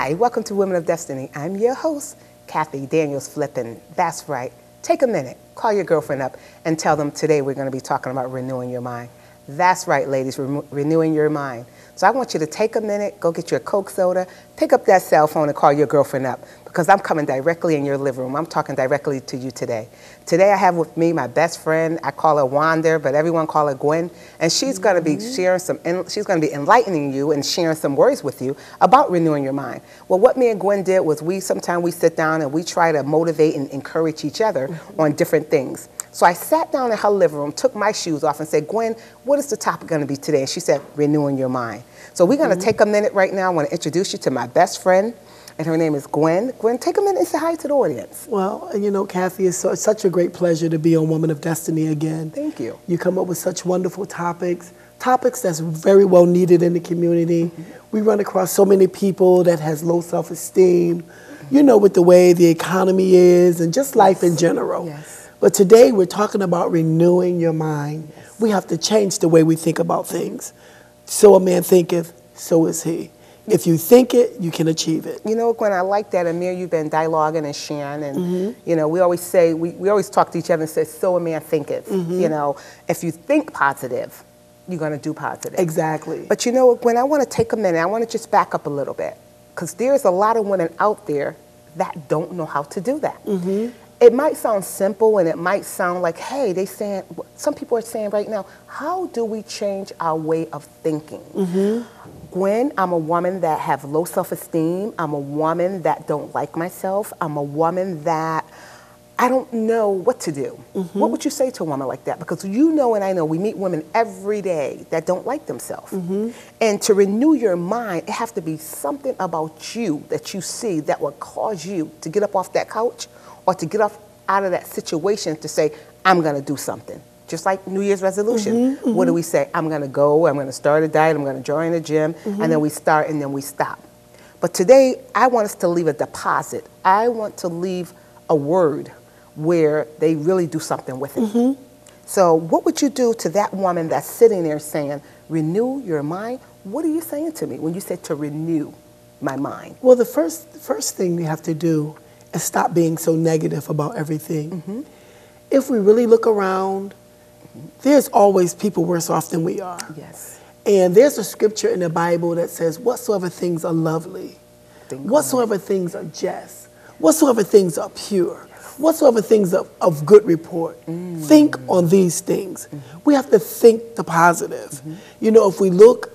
Hi, welcome to Women of Destiny. I'm your host, Kathy Daniels Flippin. That's right. Take a minute, call your girlfriend up, and tell them today we're going to be talking about renewing your mind. That's right, ladies, renewing your mind. So I want you to take a minute, go get your Coke soda, pick up that cell phone and call your girlfriend up, because I'm coming directly in your living room. I'm talking directly to you today. Today I have with me my best friend. I call her Wanda, but everyone call her Gwen. And she's going to be sharing she's going to be enlightening you and sharing some words with you about renewing your mind. Well, what me and Gwen did was sometimes we sit down and we try to motivate and encourage each other on different things. So I sat down in her living room, took my shoes off and said, Gwen, what is the topic going to be today? And she said, renewing your mind. So we're going to take a minute right now. I want to introduce you to my best friend, and her name is Gwen. Gwen, take a minute and say hi to the audience. Well, you know, Kathy, it's such a great pleasure to be on Woman of Destiny again. Thank you. You come up with such wonderful topics that's very well needed in the community. We run across so many people that has low self-esteem, you know, with the way the economy is and just life in general. Yes. But today we're talking about renewing your mind. Yes. We have to change the way we think about things. So a man thinketh, so is he. If you think it, you can achieve it. You know, Gwen, I like that. Amir, you've been dialoguing and sharing, and you know, we always say, we always talk to each other and say, so a man thinketh. You know, if you think positive, you're going to do positive. Exactly. But you know, Gwen, I want to take a minute. I want to just back up a little bit, because there's a lot of women out there that don't know how to do that. It might sound simple, and it might sound like, hey, some people are saying right now, how do we change our way of thinking? Gwen, I'm a woman that have low self-esteem. I'm a woman that don't like myself. I'm a woman that I don't know what to do. What would you say to a woman like that? Because you know and I know we meet women every day that don't like themselves. And to renew your mind, it has to be something about you that you see that will cause you to get up off that couch or to get up out of that situation to say, I'm going to do something. Just like New Year's resolution. What do we say? I'm going to go, I'm going to start a diet, I'm going to join the gym, and then we start and then we stop. But today, I want us to leave a deposit. I want to leave a word where they really do something with it. So what would you do to that woman that's sitting there saying, renew your mind? What are you saying to me when you say to renew my mind? Well, the first thing we have to do is stop being so negative about everything. If we really look around, there's always people worse off than we are. Yes. And there's a scripture in the Bible that says, whatsoever things are lovely, whatsoever things are just, whatsoever things are pure, whatsoever things of good report, think on these things. We have to think the positive. You know, if we look,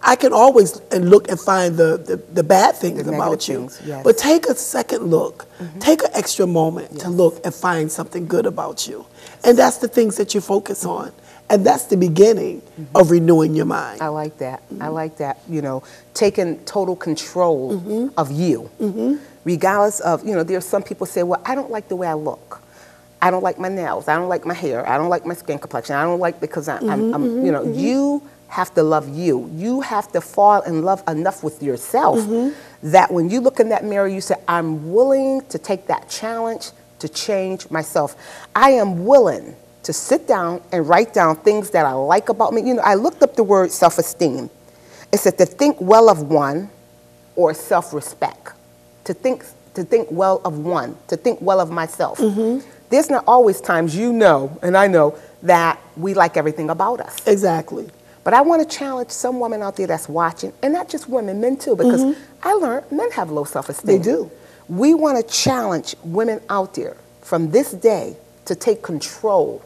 I can always look and find the bad things about you. Yes. But take a second look. Take an extra moment to look and find something good about you. And that's the things that you focus on. And that's the beginning of renewing your mind. I like that. I like that. You know, taking total control of you. Regardless of, you know, there's some people say, well, I don't like the way I look. I don't like my nails. I don't like my hair. I don't like my skin complexion. I don't like because I'm you know, you have to love you. You have to fall in love enough with yourself that when you look in that mirror, you say, I'm willing to take that challenge to change myself. I am willing to sit down and write down things that I like about me. You know, I looked up the word self-esteem. It said to think well of one or self-respect. To think well of one, to think well of myself. There's not always times, you know, and I know, that we like everything about us. Exactly. But I want to challenge some women out there that's watching, and not just women, men too, because I learned men have low self-esteem. They do. We want to challenge women out there from this day to take control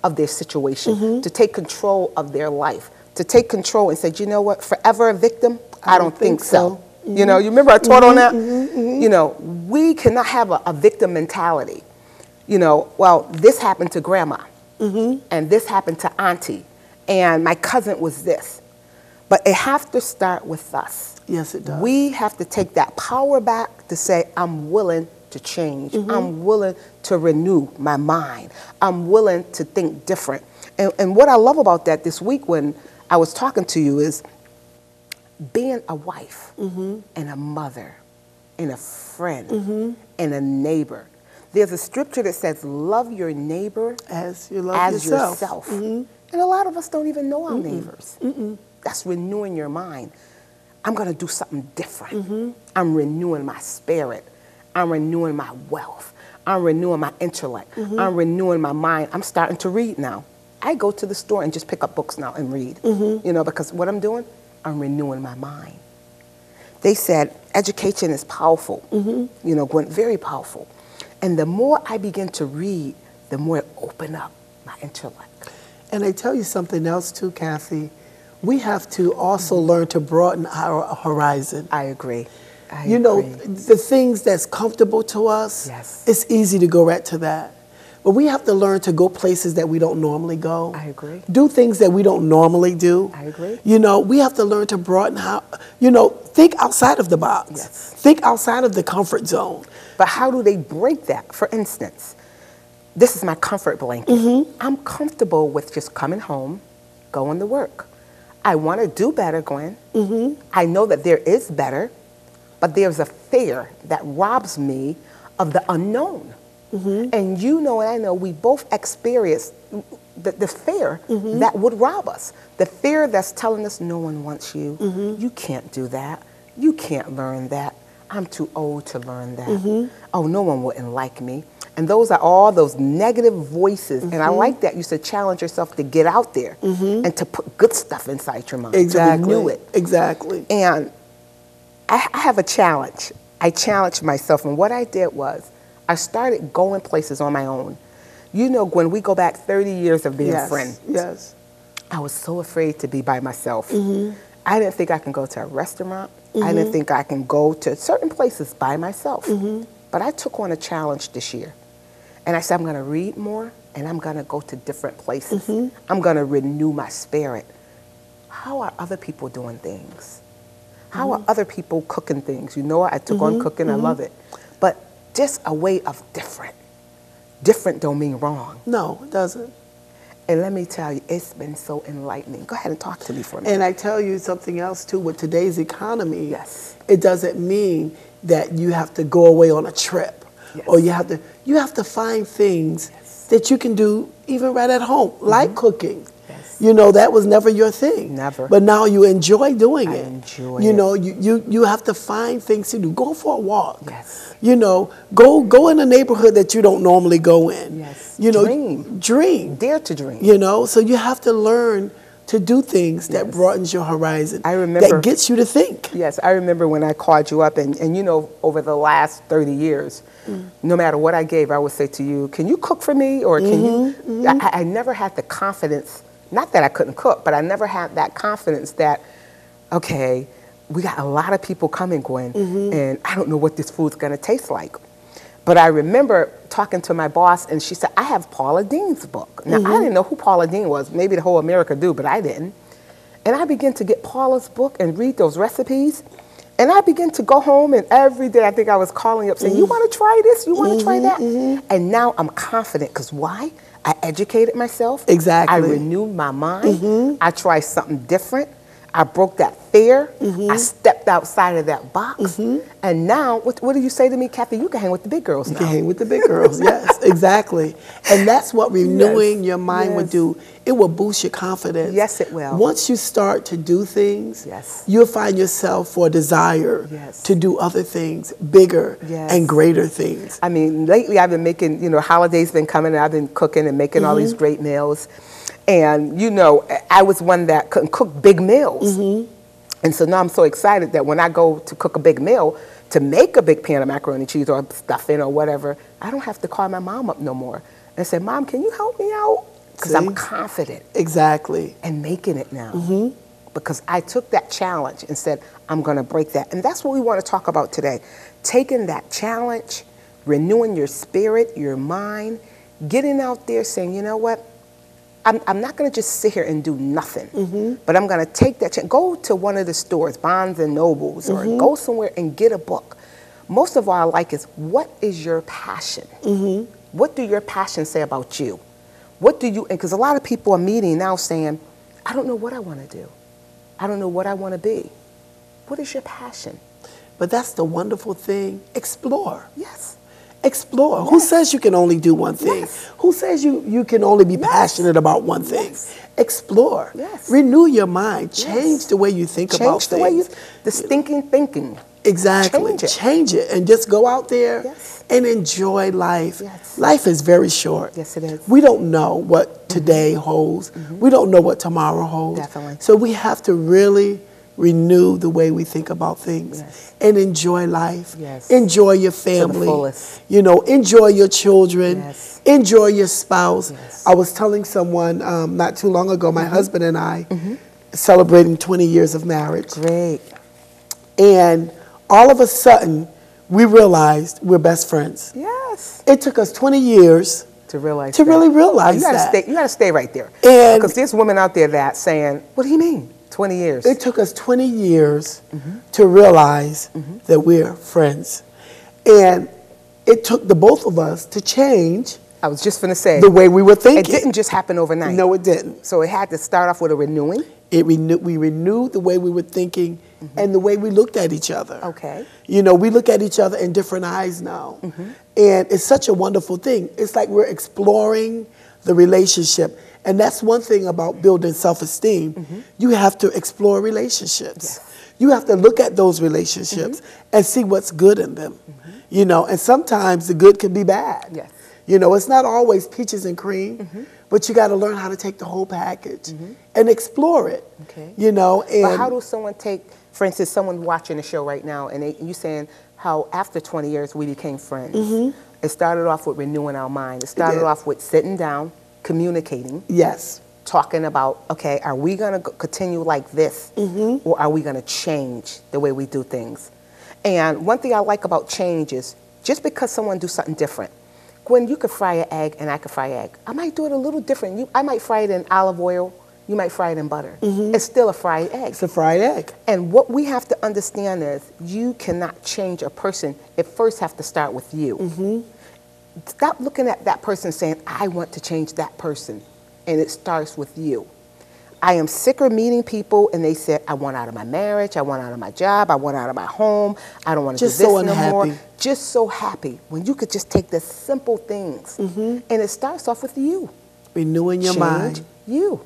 of their situation, to take control of their life, to take control and say, you know what, forever a victim? I don't think so. You know, you remember I taught on that? You know, we cannot have a victim mentality. You know, well, this happened to grandma, and this happened to auntie, and my cousin was this. But it has to start with us. Yes, it does. We have to take that power back to say, I'm willing to change. I'm willing to renew my mind. I'm willing to think different. And what I love about that this week when I was talking to you is being a wife and a mother and a friend and a neighbor. There's a scripture that says, love your neighbor as you love yourself. And a lot of us don't even know our neighbors. That's renewing your mind. I'm going to do something different. I'm renewing my spirit. I'm renewing my wealth. I'm renewing my intellect. I'm renewing my mind. I'm starting to read now. I go to the store and just pick up books now and read, you know, because what I'm doing, I'm renewing my mind. They said education is powerful, you know, Gwen, very powerful. And the more I begin to read, the more it open up my intellect. And I tell you something else too, Kathy. We have to also learn to broaden our horizon. I agree. You know, the things that's comfortable to us, it's easy to go right to that. But we have to learn to go places that we don't normally go. I agree. Do things that we don't normally do. I agree. You know, we have to learn to broaden how, you know, think outside of the box. Yes. Think outside of the comfort zone. But how do they break that? For instance, this is my comfort blanket. I'm comfortable with just coming home, going to work. I want to do better, Gwen. I know that there is better, but there's a fear that robs me of the unknown. And you know and I know we both experience the fear that would rob us. The fear that's telling us no one wants you. You can't do that. You can't learn that. I'm too old to learn that. Oh, no one wouldn't like me. And those are all those negative voices. And I like that you said challenge yourself to get out there and to put good stuff inside your mind. Exactly. To renew it. Exactly. And I have a challenge. I challenged myself. And what I did was I started going places on my own. You know, when we go back 30 years of being friends, I was so afraid to be by myself. I didn't think I can go to a restaurant. I didn't think I can go to certain places by myself. But I took on a challenge this year. And I said, I'm going to read more and I'm going to go to different places. I'm going to renew my spirit. How are other people doing things? How are other people cooking things? You know, I took on cooking. I love it. But just a way of different. Different don't mean wrong. No, it doesn't. And let me tell you, it's been so enlightening. Go ahead and talk to me for a minute. And I tell you something else too, with today's economy, it doesn't mean that you have to go away on a trip or you have to find things that you can do even right at home, like cooking. You know, that was never your thing. Never. But now you enjoy doing it. I enjoy you it. know, you have to find things to do. Go for a walk. You know, go in a neighborhood that you don't normally go in. You know, dream. Dare to dream. You know, so you have to learn to do things that broadens your horizon. I remember, that gets you to think. Yes, I remember when I called you up and you know, over the last 30 years, no matter what I gave, I would say to you, can you cook for me? Or can you, I never had the confidence, not that I couldn't cook, but I never had that confidence that, okay, we got a lot of people coming, Gwen, and I don't know what this food's gonna taste like. But I remember talking to my boss, and she said, I have Paula Deen's book. Now, I didn't know who Paula Deen was. Maybe the whole America do, but I didn't. And I began to get Paula's book and read those recipes. And I began to go home, and every day I think I was calling up saying, you want to try this? You want to try that? And now I'm confident, because why? I educated myself. I renewed my mind. I tried something different. I broke that fear. I stepped outside of that box. And now, what do you say to me, Kathy? You can hang with the big girls now. You can hang with the big girls, yes, exactly. And that's what renewing your mind would do. It will boost your confidence. Yes, it will. Once you start to do things, you'll find yourself for a desire to do other things, bigger and greater things. I mean, lately I've been making, you know, holidays been coming, and I've been cooking and making all these great meals. And, you know, I was one that couldn't cook big meals. And so now I'm so excited that when I go to cook a big meal, to make a big pan of macaroni and cheese or stuffing or whatever, I don't have to call my mom up no more and say, Mom, can you help me out? Because I'm confident. And making it now. Because I took that challenge and said, I'm going to break that. And that's what we want to talk about today. Taking that challenge, renewing your spirit, your mind, getting out there saying, you know what? I'm not going to just sit here and do nothing, but I'm going to take that chance. Go to one of the stores, Barnes and Nobles, or go somewhere and get a book. Most of all I like is, what is your passion? What do your passions say about you? What do you, because a lot of people are meeting now saying, I don't know what I want to do. I don't know what I want to be. What is your passion? But that's the wonderful thing. Explore. Explore. Who says you can only do one thing? Yes. Who says you can only be passionate about one thing? Yes. Explore. Yes. Renew your mind. Change Yes. the way you think about Change the way you, things. the stinking thinking. Exactly. Change it. And just go out there Yes. and enjoy life. Yes. Life is very short. Yes, it is. We don't know what today holds. We don't know what tomorrow holds. Definitely. So we have to really renew the way we think about things Yes. and enjoy life. Yes. Enjoy your family. fullest. You know, enjoy your children. Yes. Enjoy your spouse. Yes. I was telling someone not too long ago, my husband and I celebrating 20 years of marriage. Great. And all of a sudden, we realized we're best friends. Yes. It took us 20 years To realize to that. really realize You gotta that. stay. You gotta stay right there. And- because there's women out there that saying, "What do you mean? 20 years?" It took us 20 years to realize that we're friends. And it took the both of us to change I was just gonna say the way we were it thinking. didn't just happen overnight. No, it didn't. So it had to start off with a renewing. We renewed the way we were thinking and the way we looked at each other. Okay. You know, we look at each other in different eyes now. And it's such a wonderful thing. It's like we're exploring the relationship. And that's one thing about building self-esteem. You have to explore relationships. You have to look at those relationships and see what's good in them. You know, and sometimes the good can be bad. Yes. You know, it's not always peaches and cream, but you got to learn how to take the whole package and explore it. Okay. You know, and But how does someone take, for instance, someone watching the show right now, and you saying how after 20 years we became friends. It started off with renewing our mind. It started did. off with sitting down, communicating, yes, talking about, okay, are we going to continue like this, or are we going to change the way we do things? And one thing I like about change is just because someone do something different. Gwen, you could fry an egg and I could fry an egg. I might do it a little different. I might fry it in olive oil. You might fry it in butter. It's still a fried egg. it's a fried egg. And what we have to understand is you cannot change a person. It first have to start with you. Stop looking at that person saying, I want to change that person. And it starts with you. I am sick of meeting people and they said, I want out of my marriage, I want out of my job, I want out of my home, I don't want to do Just this so no more. unhappy. Just so happy when you could just take the simple things. And it starts off with you. Renewing your Change mind. you.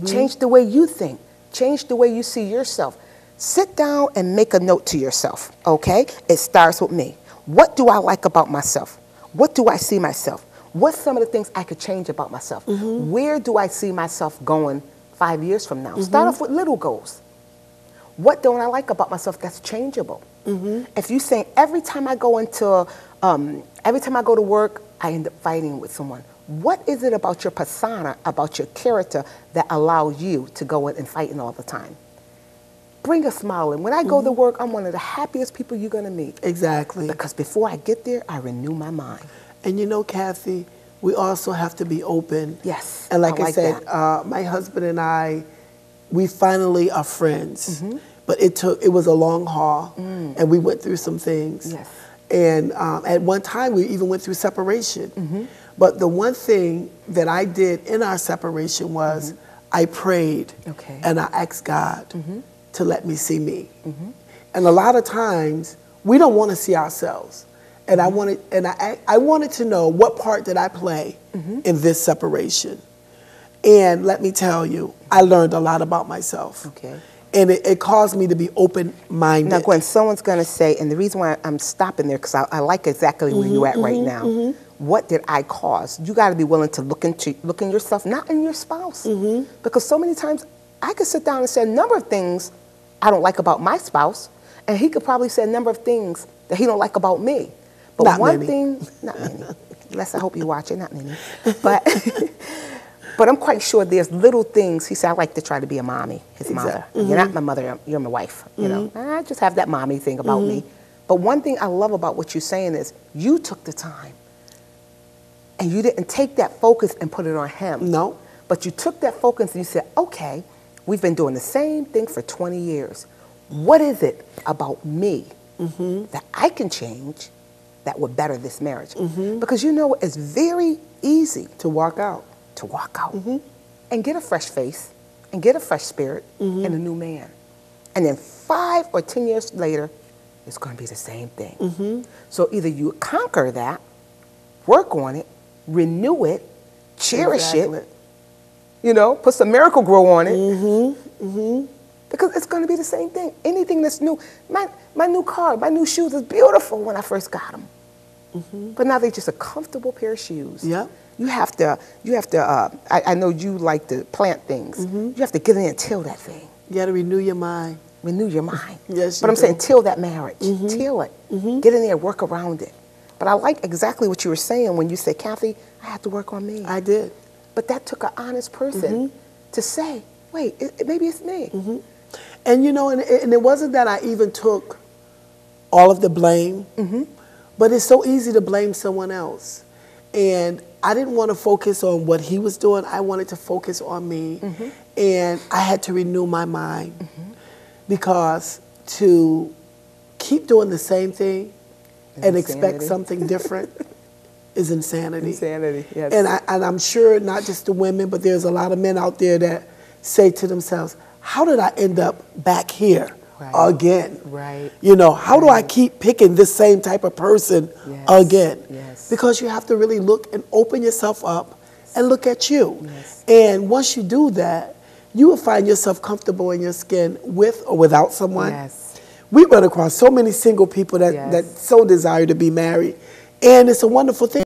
Change the way you think. Change the way you see yourself. Sit down and make a note to yourself, okay? It starts with me. What do I like about myself? What do I see myself? What's some of the things I could change about myself? Where do I see myself going 5 years from now? Start off with little goals. What don't I like about myself that's changeable? If you say every time I go to work, I end up fighting with someone. What is it about your persona, about your character that allows you to go in and fighting all the time? Bring a smile in. When I go to work, I'm one of the happiest people you're going to meet. Exactly. Because before I get there, I renew my mind. And you know, Kathy, we also have to be open. Yes, And like I I, like said, my husband and I, we finally are friends. But it was a long haul, and we went through some things. Yes. And at one time, we even went through separation. But the one thing that I did in our separation was I prayed Okay. and I asked God to let me see me. And a lot of times, we don't want to see ourselves. And I wanted to know what part did I play in this separation. And let me tell you, I learned a lot about myself. Okay. And it caused me to be open-minded. Now, Gwen, someone's going to say, and the reason why I'm stopping there, because I like exactly where you're at right now. What did I cause? You got to be willing to look in yourself, not in your spouse. Because so many times, I could sit down and say a number of things I don't like about my spouse, and he could probably say a number of things that he don't like about me. But Not one many. thing, not many. Les, I hope you watch it, not many. But but I'm quite sure there's little things. He said, I like to try to be a mommy, his mother. You're not my mother, you're my wife. You know, I just have that mommy thing about me. But one thing I love about what you're saying is you took the time and you didn't take that focus and put it on him. No. But you took that focus and you said, okay, we've been doing the same thing for 20 years. What is it about me that I can change that would better this marriage? Because you know, it's very easy To walk out. to walk out and get a fresh face and get a fresh spirit and a new man. And then 5 or 10 years later, it's going to be the same thing. So either you conquer that, work on it, renew it, cherish it, you know, put some Miracle Grow on it. Because it's going to be the same thing. Anything that's new. My new car, my new shoes is beautiful when I first got them. But now they're just a comfortable pair of shoes. Yeah. You have to, I know you like to plant things. You have to get in there and till that thing. You got to renew your mind. Renew your mind. Yes, but I'm saying till that marriage. Till it. Get in there, work around it. But I like exactly what you were saying when you said, Kathy, I have to work on me. I did. But that took an honest person to say, wait, maybe it's me. And you know, and it wasn't that I even took all of the blame, but it's so easy to blame someone else. And I didn't want to focus on what he was doing. I wanted to focus on me. And I had to renew my mind because to keep doing the same thing and expect something different is insanity. Insanity, yes. And I'm sure not just the women, but there's a lot of men out there that say to themselves, how did I end up back here again? Right. You know, how do I keep picking this same type of person again? Yes. Because you have to really look and open yourself up and look at you. Yes. And once you do that, you will find yourself comfortable in your skin with or without someone. Yes. We run across so many single people that so desire to be married. And it's a wonderful thing.